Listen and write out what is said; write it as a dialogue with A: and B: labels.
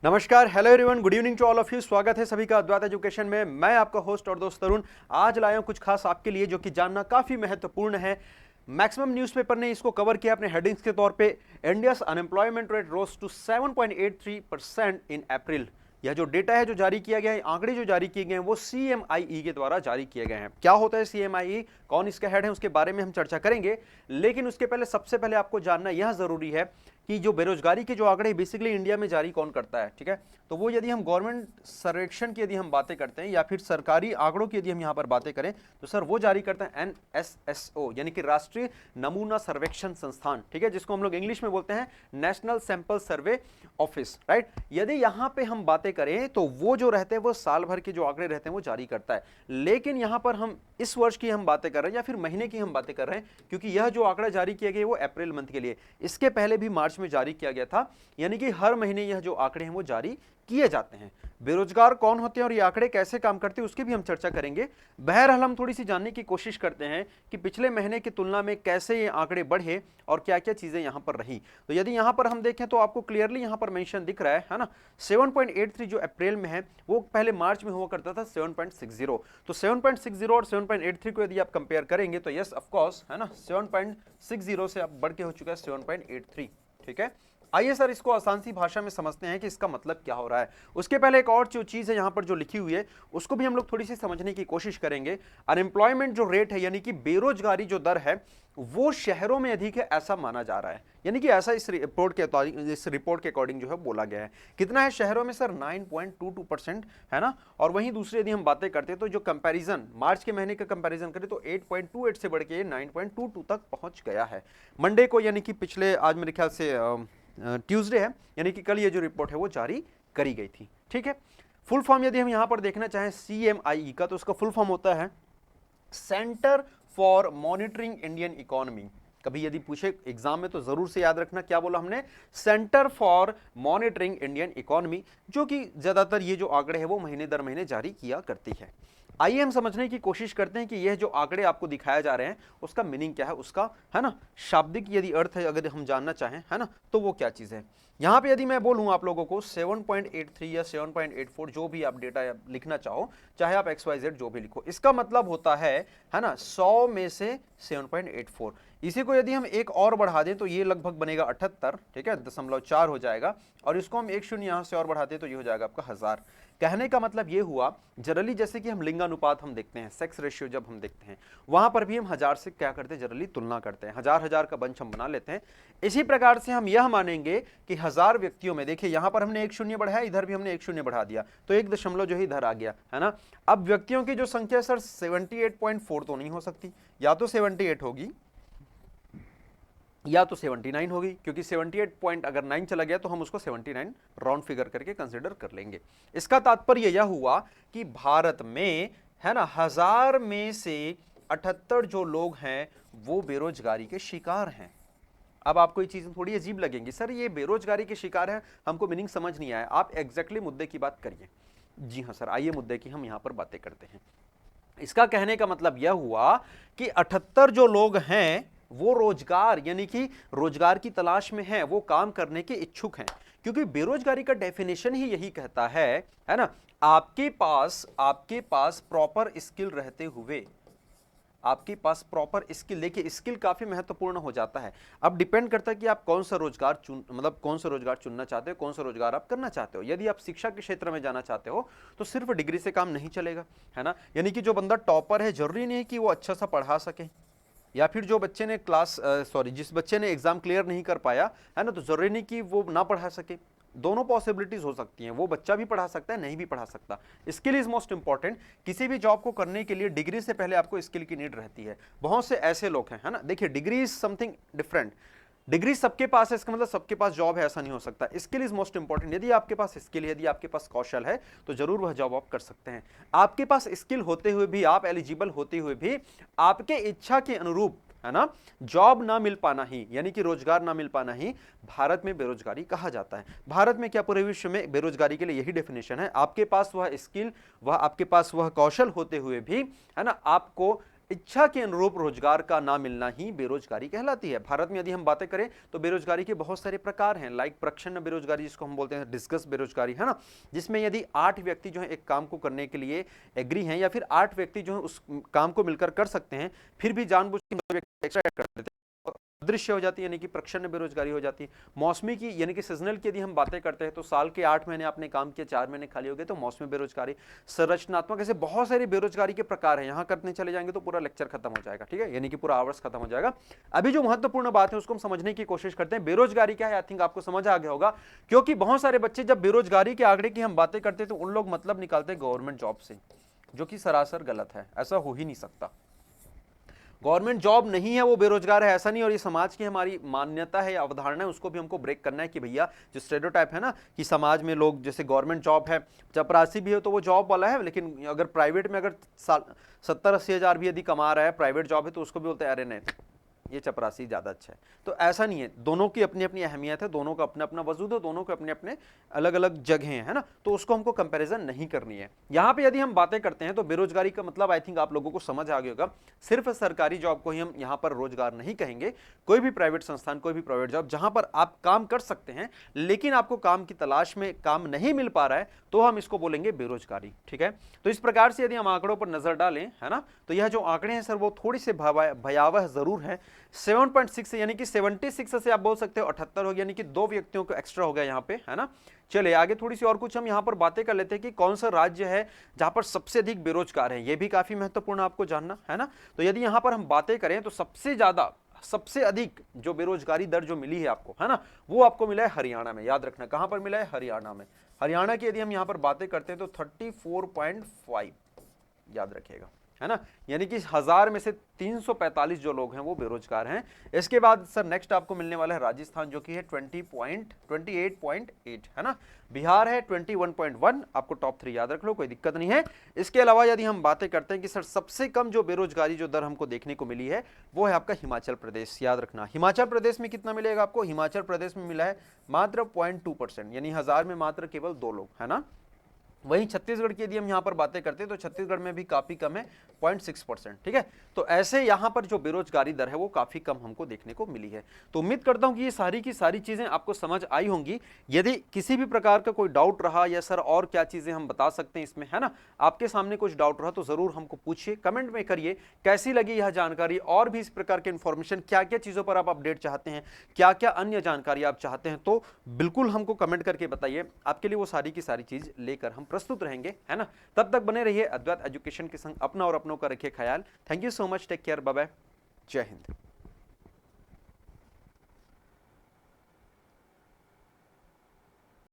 A: नमस्कार, hello everyone, good evening to all of you. स्वागत है सभी का अद्वैत एजुकेशन में। मैं आपका होस्ट और दोस्त तरुण आज लाया हूं कुछ खास आपके लिए जो कि जानना काफी महत्वपूर्ण है। मैक्सिमम न्यूज़पेपर ने इसको कवर किया अपने हेडिंग्स के तौर पे। India's unemployment rate rose to 7.83% in April. यह जो डेटा है जो जारी किया गया है, आंकड़े जो जारी किए गए हैं वो CMIE के द्वारा जारी किए गए हैं। क्या होता है CMIE, कौन इसका हेड है, उसके बारे में हम चर्चा करेंगे। लेकिन उसके पहले सबसे पहले आपको जानना यह जरूरी है कि जो बेरोजगारी के जो आंकड़े बेसिकली इंडिया में जारी कौन करता है, ठीक है। तो वो यदि हम गवर्नमेंट सर्वेक्षण की यदि हम बातें करते हैं या फिर सरकारी आंकड़ों की यदि हम यहां पर बातें करें तो सर वो जारी करते हैं NSSO, यानी कि राष्ट्रीय नमूना सर्वेक्षण संस्थान, ठीक है, जिसको हम लोग इंग्लिश में बोलते हैं national sample survey office, right. यदि यहां पे हम बातें करें तो वो जो रहते हैं वो साल भर के जो आंकड़े रहते हैं वो जारी करता है। लेकिन यहां पर हम इस वर्ष की हम बातें कर रहे हैं या फिर महीने की हम बातें कर रहे हैं, क्योंकि यह जो आंकड़ा जारी किया गया वो अप्रैल मंथ के लिए, इसके पहले भी मार्च में जारी किया गया था। यानी कि हर महीने यह जो आंकड़े हैं वो जारी किए जाते हैं। बेरोजगार कौन होते हैं और ये आंकड़े कैसे काम करते हैं उसकी भी हम चर्चा करेंगे। बहरहाल हम थोड़ी सी जानने की कोशिश करते हैं कि पिछले महीने की तुलना में कैसे ये आंकड़े बढ़े और क्या क्या चीजें यहां पर रही। तो यदि यहां पर हम देखें तो आपको क्लियरली यहां पर मेंशन दिख रहा है ना। 7.83 जो अप्रैल में है वो पहले मार्च में हुआ करता था 7.60। तो 7.60 और 7.83 को यदि आप कंपेयर करेंगे तो यस ऑफ कोर्स है ना, 7.60 से अब बढ़ के हो चुका है 7.83, ठीक है। आइए सर इसको आसान सी भाषा में समझते हैं कि इसका मतलब क्या हो रहा है। उसके पहले एक और जो चीज है यहां पर जो लिखी हुई है उसको भी हम लोग थोड़ी सी समझने की कोशिश करेंगे। अनएम्प्लॉयमेंट जो रेट है यानी कि बेरोजगारी जो दर है वो शहरों में अधिक है ऐसा माना जा रहा है, यानी कि ऐसा इस रिपोर्ट के अकॉर्डिंग जो है बोला गया है। कितना है शहरों में सर? 9.22% है ना। और वहीं दूसरी यदि हम बातें करते हैं तो जो कंपैरिजन मार्च के महीने का कंपैरिजन करें तो 8.28 से बढ़ के 9.22 तक पहुंच गया है मंडे को, यानी कि पिछले आज मेरे ख्याल से ट्यूसडे है, यानी कि कल ये जो रिपोर्ट है वो जारी करी गई थी, ठीक है। फुल फॉर्म यदि हम यहां पर देखना चाहें CMIE का तो उसका फुल फॉर्म होता है centre for monitoring Indian economy. कभी यदि पूछे एग्जाम में तो जरूर से याद रखना क्या बोला हमने, centre for monitoring Indian economy, जो कि ज्यादातर ये जो आंकड़े हैं वो महीने दर महीने जारी किया करती है। आइए हम समझने की कोशिश करते हैं कि यह जो आंकड़े आपको दिखाए जा रहे हैं उसका मीनिंग क्या है, उसका है ना शाब्दिक यदि अर्थ है अगर हम जानना चाहें है ना तो वो क्या चीज है। यहां पे यदि मैं बोलूं आप लोगों को 7.83 या 7.84 जो भी आप डेटा लिखना चाहो, चाहे आप XYZ जो भी लिखो, इसका मतलब होता है ना 100 में से 7.84। इसी को यदि हम एक और बढ़ा दें तो ये लगभग बनेगा 78, ठीक है, 0.4 हो जाएगा। और इसको हम एक शून्य यहां से और बढ़ाते तो ये हो जाएगा आपका 1000। कहने का मतलब ये हुआ जनरली जैसे कि हम लिंगानुपात हम देखते हैं, सेक्स रेशियो जब हम देखते हैं वहां पर भी हम 1000 से क्या करते हैं, जनरली तुलना करते हैं, 1000 का बंच हम बना लेते हैं। इसी प्रकार से हम यह मानेंगे कि 1000 व्यक्तियों में, देखिए यहां पर हमने एक शून्य बढ़ाया, इधर भी हमने एक शून्य बढ़ा दिया तो एक दशमलव जो है इधर आ गया है ना। अब व्यक्तियों की जो संख्या सर 78.4 तो नहीं हो सकती, या तो 78 होगी या तो 79 होगी, क्योंकि 78 पॉइंट अगर 9 चला गया तो हम उसको 79 राउंड फिगर करके कंसीडर कर लेंगे। इसका तात्पर्य यह हुआ कि भारत में है ना 1000 में से 78 जो लोग हैं वो बेरोजगारी के शिकार हैं। अब आपको ये चीजें थोड़ी अजीब लगेंगी, सर ये बेरोजगारी के शिकार है, हमको मीनिंग समझ नहीं आया। आप एग्जैक्टली मुद्दे की बात करिए। जी हाँ सर, आइए मुद्दे की हम यहां पर बातें करते हैं। इसका कहने का मतलब यह हुआ कि 78 जो लोग हैं वो रोजगार यानी कि रोजगार की तलाश में हैं, वो काम करने के इच्छुक हैं। क्योंकि बेरोजगारी का डेफिनेशन ही यही कहता है ना, आपके पास प्रॉपर स्किल रहते हुए, आपके पास प्रॉपर स्किल, देखिए स्किल काफी महत्वपूर्ण हो जाता है। अब डिपेंड करता है कि आप कौन सा रोजगार कौन सा रोजगार चुनना चाहते हो, कौन सा रोजगार आप करना चाहते हो। यदि आप शिक्षा के क्षेत्र में जाना चाहते हो तो सिर्फ डिग्री से काम नहीं चलेगा, है ना। यानी कि जो बंदा टॉपर है जरूरी नहीं है कि वो अच्छा सा पढ़ा सके, या फिर जो बच्चे ने जिस बच्चे ने एग्जाम क्लियर नहीं कर पाया है ना, तो जरूरी नहीं कि वो ना पढ़ा सके। दोनों पॉसिबिलिटीज हो सकती हैं, वो बच्चा भी पढ़ा सकता है, नहीं भी पढ़ा सकता। Skill is most important. किसी भी जॉब को करने के लिए डिग्री से पहले आपको स्किल की नीड रहती है। बहुत से ऐसे लोग हैं है ना, देखिए degree is something different. Degree सबके पास है इसका मतलब सबके पास जॉब है ऐसा नहीं हो सकता। Skill is most important. यदि आपके पास स्किल, यदि आपके पास कौशल है तो जरूर वह जॉब आप कर सकते हैं। आपके पास स्किल होते हुए भी, आप एलिजिबल होते हुए भी आपके इच्छा के अनुरूप है ना जॉब ना मिल पाना ही, यानी कि रोजगार ना मिल पाना ही भारत में बेरोजगारी कहा जाता है। भारत में क्या पूरे विश्व में बेरोजगारी के लिए यही डेफिनेशन है। आपके पास वह स्किल, वह आपके पास वह कौशल होते हुए भी है ना आपको इच्छा के अनुरूप रोजगार का ना मिलना ही बेरोजगारी कहलाती है। भारत में यदि हम बातें करें तो बेरोजगारी के बहुत सारे प्रकार हैं, लाइक प्रच्छन्न बेरोजगारी जिसको हम बोलते हैं, डिस्कस बेरोजगारी, है ना, जिसमें यदि 8 व्यक्ति जो है एक काम को करने के लिए एग्री हैं या फिर 8 व्यक्ति जो है उस काम को मिलकर कर सकते हैं, फिर भी जानबूझ के 9 व्यक्ति एक्स्ट्रा ऐड कर देते हैं, अदृश्य हो जाती है, यानी कि प्रच्छन्न बेरोजगारी हो जाती है। मौसमी की यानी कि सीजनल की यदि हम बातें करते हैं तो साल के 8 महीने आपने काम किया, 4 महीने खाली हो गए तो मौसमी बेरोजगारी। संरचनात्मक, ऐसे बहुत सारी बेरोजगारी के प्रकार हैं, यहां करने चले जाएंगे तो पूरा लेक्चर खत्म हो जाएगा, ठीक है, यानी कि पूरा आवर्स खत्म हो जाएगा। अभी जो महत्वपूर्ण बात है उसको हम समझने की कोशिश करते हैं। बेरोजगारी क्या है, आई थिंक आपको समझ आ गया होगा, क्योंकि बहुत सारे बच्चे जब बेरोजगारी के आंकड़े की हम बातें करते हैं तो उन लोग मतलब निकालते हैं गवर्नमेंट जॉब से, जो कि सरासर गलत है, ऐसा हो ही नहीं सकता। गवर्नमेंट जॉब नहीं है वो बेरोजगार है, ऐसा नहीं। और ये समाज की हमारी मान्यता है, अवधारणा है, उसको भी हमको ब्रेक करना है कि भैया जो स्टेरियोटाइप है ना कि समाज में लोग जैसे गवर्नमेंट जॉब है, चपरासी भी हो तो वो जॉब वाला है, लेकिन अगर प्राइवेट में अगर 70-80 हज़ार भी यदि कमा रहा है, प्राइवेट जॉब है, तो उसको भी बोलते हैं अरे नहीं ये चपरासी ज़्यादा अच्छा है। तो ऐसा नहीं है, दोनों की अपनी अपनी अहमियत है, दोनों का अपना अपना वजूद है, दोनों के अपने अपने अलग अलग जगह है ना, तो उसको हमको कंपैरिजन नहीं करनी है। यहाँ पे यदि हम बातें करते हैं तो बेरोजगारी का मतलब आई थिंक आप लोगों को समझ आ गया होगा, सिर्फ सरकारी जॉब को ही हम यहाँ पर रोजगार नहीं कहेंगे, कोई भी प्राइवेट संस्थान, कोई भी प्राइवेट जॉब जहाँ पर आप काम कर सकते हैं लेकिन आपको काम की तलाश में काम नहीं मिल पा रहा है, तो हम इसको बोलेंगे बेरोजगारी, ठीक है। तो इस प्रकार से यदि हम आंकड़ों पर नजर डालें, है ना, तो यह जो आंकड़े हैं सर वो थोड़ी से भयावह जरूर है। 7.6 यानी कि 76 से आप बोल सकते हो 78 हो गया, यानी कि 2 व्यक्तियों को एक्स्ट्रा हो गया यहाँ पे, है ना। चलिए आगे थोड़ी सी और कुछ हम यहाँ पर बातें कर लेते हैं कि कौन सा राज्य है जहां पर सबसे अधिक बेरोजगार है, ये भी काफी महत्वपूर्ण आपको जानना, है ना। तो यदि यहाँ पर हम बातें करें तो सबसे अधिक जो बेरोजगारी दर जो मिली है आपको, है ना, वो आपको मिला है हरियाणा में। याद रखना कहां पर मिला है, हरियाणा में। हरियाणा की यदि हम यहां पर बातें करते हैं तो 34.5, याद रखिएगा, है ना, यानी कि 1000 में से 345 जो लोग हैं वो बेरोजगार हैं। इसके बाद सर नेक्स्ट आपको मिलने वाला है राजस्थान, जो कि है 28.8, है ना। बिहार है 21.1, आपको टॉप 3 याद रख लो, कोई दिक्कत नहीं है। इसके अलावा यदि हम बातें करते हैं कि सर सबसे कम जो बेरोजगारी जो दर हमको देखने को मिली है वो है आपका हिमाचल प्रदेश। याद रखना हिमाचल प्रदेश में कितना मिलेगा आपको, हिमाचल प्रदेश में मिला है मात्र 0.2%, यानी 1000 में मात्र केवल 2 लोग, है ना। वहीं छत्तीसगढ़ की यदि हम यहाँ पर बातें करते हैं तो छत्तीसगढ़ में भी काफी कम है, 0.6%, ठीक है। तो ऐसे यहाँ पर जो बेरोजगारी दर है वो काफी कम हमको देखने को मिली है। तो उम्मीद करता हूँ कि ये सारी की सारी चीजें आपको समझ आई होंगी। यदि किसी भी प्रकार का कोई डाउट रहा या सर और क्या चीजें हम बता सकते हैं इसमें, है ना, आपके सामने कुछ डाउट रहा तो जरूर हमको पूछिए, कमेंट में करिए कैसी लगी यह जानकारी, और भी इस प्रकार के इन्फॉर्मेशन क्या क्या चीजों पर आप अपडेट चाहते हैं, क्या क्या अन्य जानकारी आप चाहते हैं, तो बिल्कुल हमको कमेंट करके बताइए। आपके लिए वो सारी की सारी चीज लेकर हम प्रस्तुत रहेंगे, है ना। तब तक बने रहिए अद्वैत एजुकेशन के संग, अपना और अपनों का रखिए ख्याल। Thank you so much, take care, bye bye, जय हिंद।